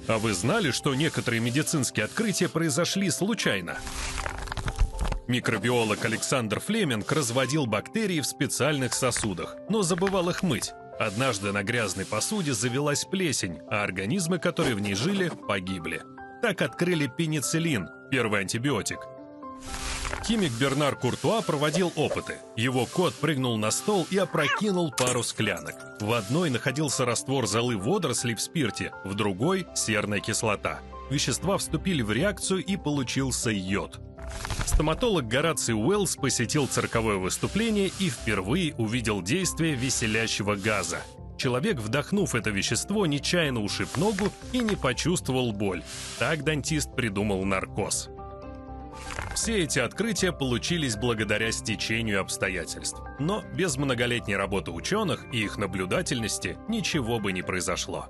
А вы знали, что некоторые медицинские открытия произошли случайно? Микробиолог Александр Флеминг разводил бактерии в специальных сосудах, но забывал их мыть. Однажды на грязной посуде завелась плесень, а организмы, которые в ней жили, погибли. Так открыли пенициллин, первый антибиотик. Химик Бернар Куртуа проводил опыты. Его кот прыгнул на стол и опрокинул пару склянок. В одной находился раствор золы водорослей в спирте, в другой – серная кислота. Вещества вступили в реакцию, и получился йод. Стоматолог Гораций Уэллс посетил цирковое выступление и впервые увидел действие веселящего газа. Человек, вдохнув это вещество, нечаянно ушиб ногу и не почувствовал боль. Так дантист придумал наркоз. Все эти открытия получились благодаря стечению обстоятельств. Но без многолетней работы ученых и их наблюдательности ничего бы не произошло.